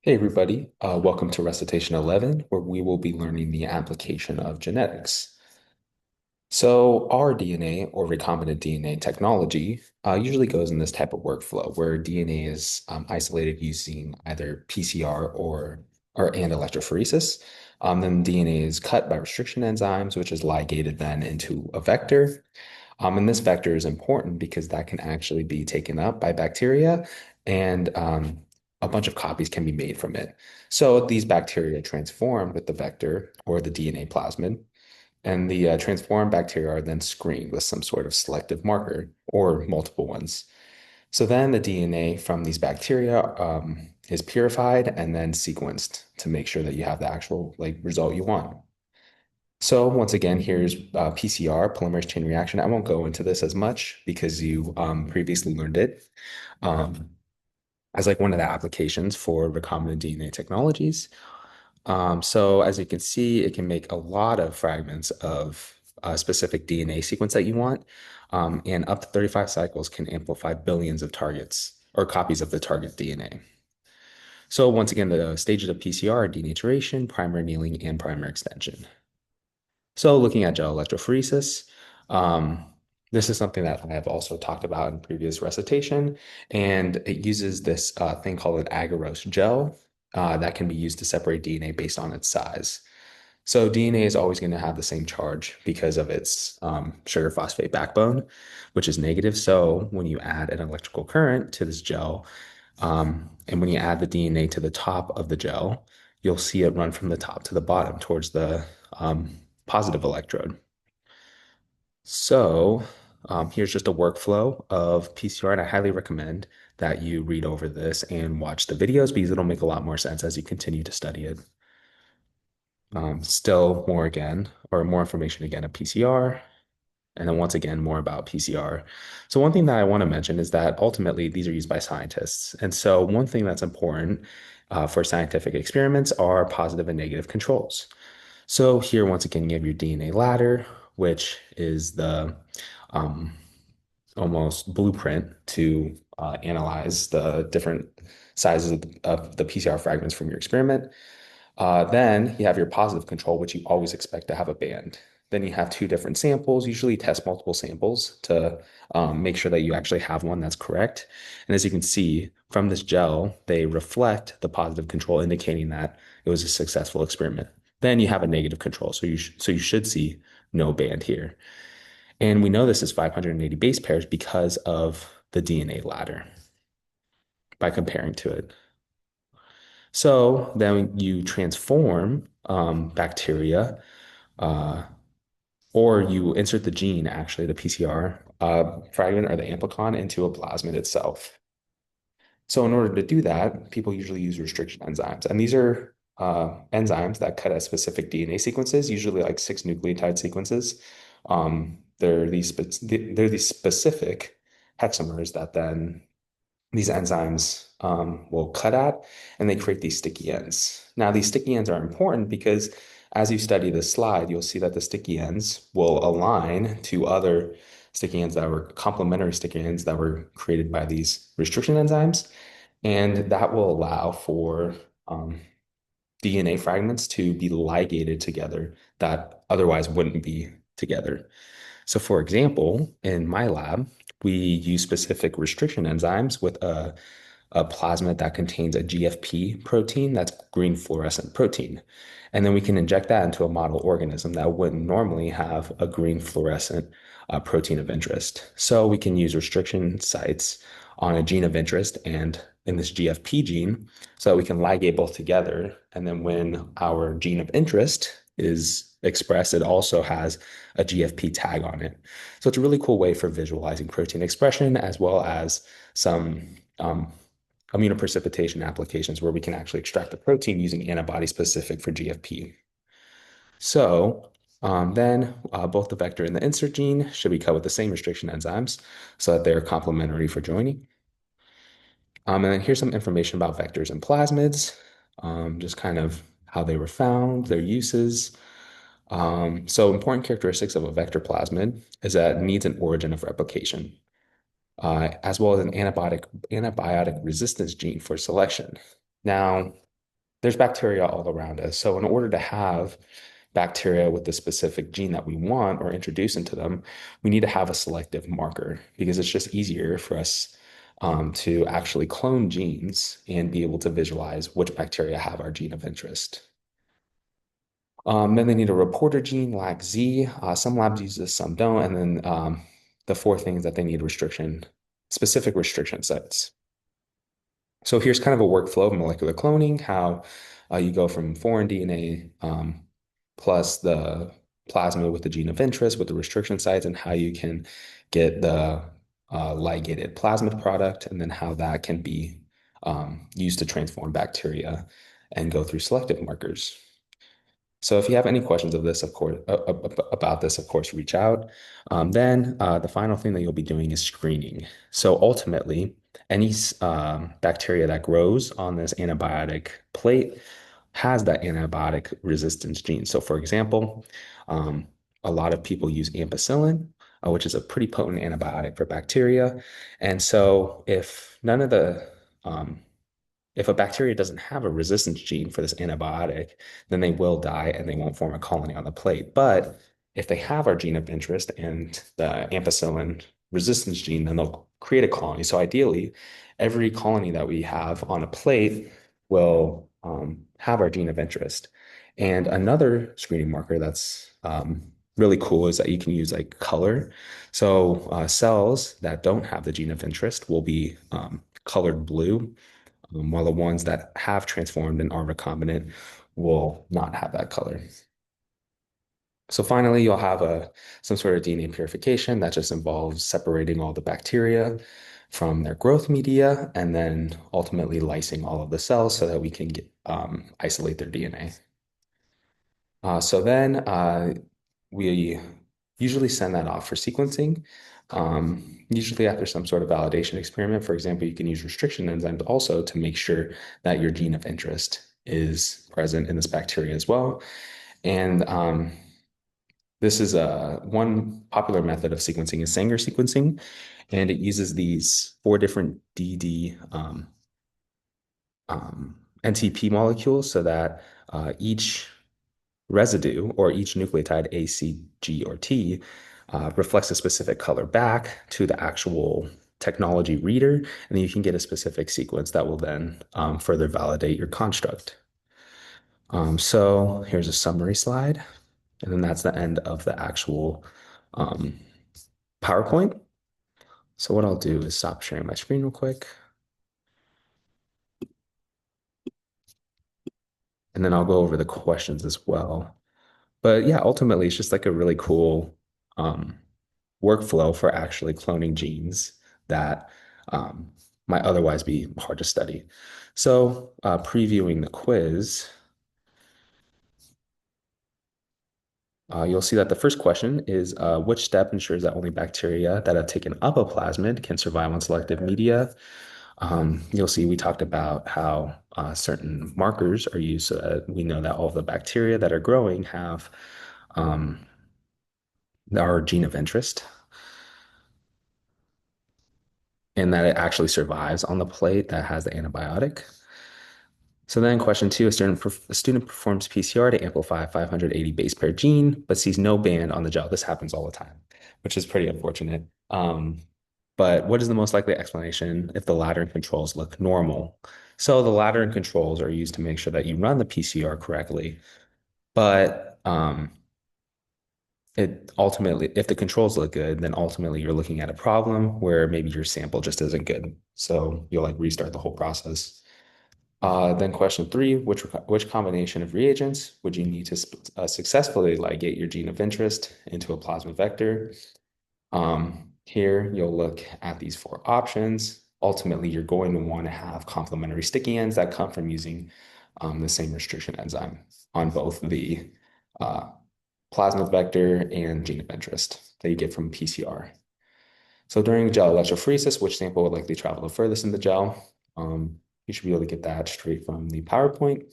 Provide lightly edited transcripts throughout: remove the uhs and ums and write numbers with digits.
Hey everybody, welcome to Recitation 11, where we will be learning the application of genetics. So our DNA or recombinant DNA technology usually goes in this type of workflow where DNA is isolated using either PCR or electrophoresis. Then DNA is cut by restriction enzymes, which is ligated then into a vector. And this vector is important because that can actually be taken up by bacteria and a bunch of copies can be made from it. So these bacteria transform with the vector or the DNA plasmid, and the transformed bacteria are then screened with some sort of selective marker or multiple ones. So then the DNA from these bacteria is purified and then sequenced to make sure that you have the actual result you want. So once again, here's PCR, polymerase chain reaction. I won't go into this as much because you previously learned it um, as like one of the applications for recombinant DNA technologies. So as you can see, it can make a lot of fragments of a specific DNA sequence that you want, and up to 35 cycles can amplify billions of targets or copies of the target DNA. So once again, the stages of PCR are denaturation, primer annealing, and primer extension. So looking at gel electrophoresis, um, this is something that I have also talked about in previous recitation, and it uses this thing called an agarose gel that can be used to separate DNA based on its size. So DNA is always going to have the same charge because of its sugar phosphate backbone, which is negative. So when you add an electrical current to this gel, and when you add the DNA to the top of the gel, you'll see it run from the top to the bottom towards the positive electrode. So here's just a workflow of PCR, and I highly recommend that you read over this and watch the videos because it'll make a lot more sense as you continue to study it. Still more again, or more information again of PCR, and then once again, more about PCR. So one thing that I want to mention is that ultimately these are used by scientists. And so one thing that's important for scientific experiments are positive and negative controls. So here, once again, you have your DNA ladder, which is the um, almost blueprint to analyze the different sizes of the PCR fragments from your experiment. Then you have your positive control, which you always expect to have a band. Then you have two different samples, usually test multiple samples to make sure that you actually have one that's correct. And as you can see from this gel, they reflect the positive control, indicating that it was a successful experiment. Then you have a negative control, so you should see no band here. And we know this is 580 base pairs because of the DNA ladder by comparing to it. So then you transform bacteria, uh, or you insert the gene, actually, the PCR fragment or the amplicon into a plasmid itself. So in order to do that, people usually use restriction enzymes. And these are enzymes that cut at specific DNA sequences, usually like six nucleotide sequences. They're these specific hexamers that then these enzymes will cut at, and they create these sticky ends. Now, these sticky ends are important because as you study this slide, you'll see that the sticky ends will align to other sticky ends that were complementary sticky ends that were created by these restriction enzymes. And that will allow for DNA fragments to be ligated together that otherwise wouldn't be together. So, for example, in my lab, we use specific restriction enzymes with a plasmid that contains a GFP protein, that's green fluorescent protein. And then we can inject that into a model organism that wouldn't normally have a green fluorescent protein of interest. So we can use restriction sites on a gene of interest and in this GFP gene so that we can ligate both together. And then when our gene of interest is expressed, it also has a GFP tag on it. So it's a really cool way for visualizing protein expression as well as some immunoprecipitation applications where we can actually extract the protein using antibody specific for GFP. So then both the vector and the insert gene should be cut with the same restriction enzymes so that they're complementary for joining. And then here's some information about vectors and plasmids, just kind of how they were found, their uses. So important characteristics of a vector plasmid is that it needs an origin of replication, as well as an antibiotic resistance gene for selection. Now, there's bacteria all around us. So in order to have bacteria with the specific gene that we want or introduce into them, we need to have a selective marker because it's just easier for us to actually clone genes and be able to visualize which bacteria have our gene of interest. Then they need a reporter gene, LAC-Z. Some labs use this, some don't. And then the fourth thing is that they need specific restriction sites. So here's kind of a workflow of molecular cloning, how you go from foreign DNA plus the plasmid with the gene of interest with the restriction sites, and how you can get the ligated plasmid product, and then how that can be used to transform bacteria and go through selective markers. So if you have any questions of this, of course, about this, of course, reach out. Then the final thing that you'll be doing is screening. So ultimately, any bacteria that grows on this antibiotic plate has that antibiotic resistance gene. So for example, um, a lot of people use ampicillin, which is a pretty potent antibiotic for bacteria. And so um, if a bacteria doesn't have a resistance gene for this antibiotic, then they will die and they won't form a colony on the plate. But if they have our gene of interest and the ampicillin resistance gene, then they'll create a colony. So ideally, every colony that we have on a plate will have our gene of interest. And another screening marker that's really cool is that you can use like color. So cells that don't have the gene of interest will be colored blue, while the ones that have transformed and are recombinant will not have that color. So finally, you'll have some sort of DNA purification that just involves separating all the bacteria from their growth media and then ultimately lysing all of the cells so that we can isolate their DNA. So then we usually send that off for sequencing, usually after some sort of validation experiment. For example, you can use restriction enzymes also to make sure that your gene of interest is present in this bacteria as well. And this is one popular method of sequencing is Sanger sequencing, and it uses these four different DD NTP molecules so that each residue or each nucleotide A, C, G, or T reflects a specific color back to the actual technology reader, and then you can get a specific sequence that will then further validate your construct. So here's a summary slide, and then that's the end of the actual um, PowerPoint. So what I'll do is stop sharing my screen real quick, and then I'll go over the questions as well. But yeah, ultimately, it's just like a really cool um, workflow for actually cloning genes that um, might otherwise be hard to study. So, previewing the quiz, you'll see that the first question is which step ensures that only bacteria that have taken up a plasmid can survive on selective media? You'll see we talked about how certain markers are used so that we know that all of the bacteria that are growing have um, our gene of interest and that it actually survives on the plate that has the antibiotic. So then question two, a student performs PCR to amplify 580 base pair gene, but sees no band on the gel. This happens all the time, which is pretty unfortunate. But what is the most likely explanation if the ladder and controls look normal? So the ladder and controls are used to make sure that you run the PCR correctly, but it ultimately, if the controls look good, then ultimately you're looking at a problem where maybe your sample just isn't good. So you'll like restart the whole process. Then question three, which combination of reagents would you need to successfully ligate your gene of interest into a plasma vector? Here you'll look at these four options. Ultimately, you're going to want to have complementary sticky ends that come from using the same restriction enzyme on both the uh, plasmid vector and gene of interest that you get from PCR. So during gel electrophoresis, which sample would likely travel the furthest in the gel? You should be able to get that straight from the PowerPoint.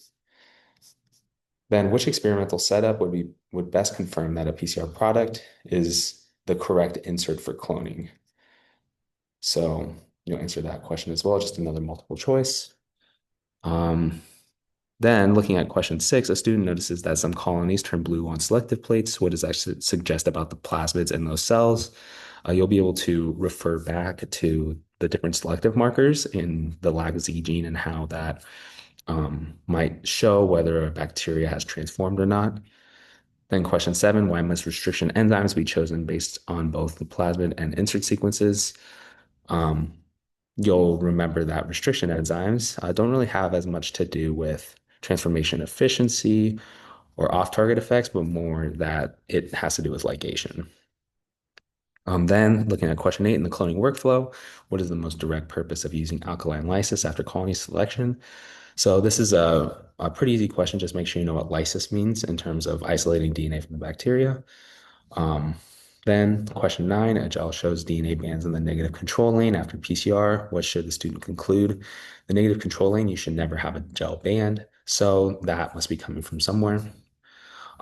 Then which experimental setup would best confirm that a PCR product is the correct insert for cloning? So you'll answer that question as well, just another multiple choice. Um, Then, looking at question 6, a student notices that some colonies turn blue on selective plates. What does that suggest about the plasmids in those cells? You'll be able to refer back to the different selective markers in the LAG-Z gene and how that might show whether a bacteria has transformed or not. Then question 7, why must restriction enzymes be chosen based on both the plasmid and insert sequences? Um, you'll remember that restriction enzymes don't really have as much to do with transformation efficiency or off-target effects, but more that it has to do with ligation. Then looking at question 8 in the cloning workflow, what is the most direct purpose of using alkaline lysis after colony selection? So this is a pretty easy question. Just make sure you know what lysis means in terms of isolating DNA from the bacteria. Um, then question 9, a gel shows DNA bands in the negative control lane after PCR. What should the student conclude? The negative control lane, you should never have a gel band. So that must be coming from somewhere.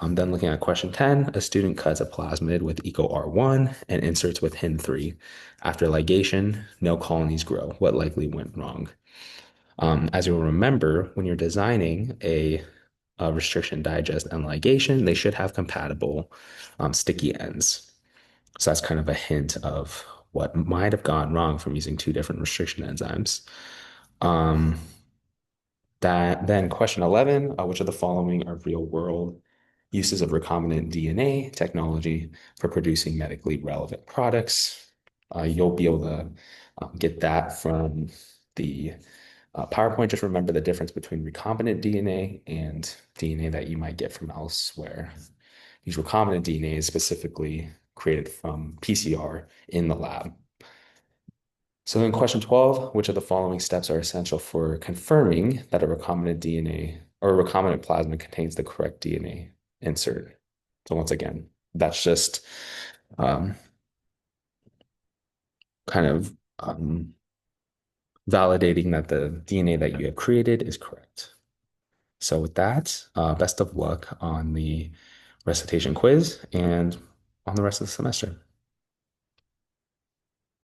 Then looking at question 10, a student cuts a plasmid with EcoR1 and inserts with HIN3. After ligation, no colonies grow. What likely went wrong? As you'll remember, when you're designing a restriction digest and ligation, they should have compatible sticky ends. So that's kind of a hint of what might have gone wrong from using two different restriction enzymes. Um, that then question 11, which of the following are real world uses of recombinant DNA technology for producing medically relevant products? You'll be able to get that from the PowerPoint. Just remember the difference between recombinant DNA and DNA that you might get from elsewhere. These recombinant DNA is specifically created from PCR in the lab. So in question 12, which of the following steps are essential for confirming that a recombinant DNA or a recombinant plasmid contains the correct DNA insert? So once again, that's just um, kind of validating that the DNA that you have created is correct. So with that, best of luck on the recitation quiz and on the rest of the semester.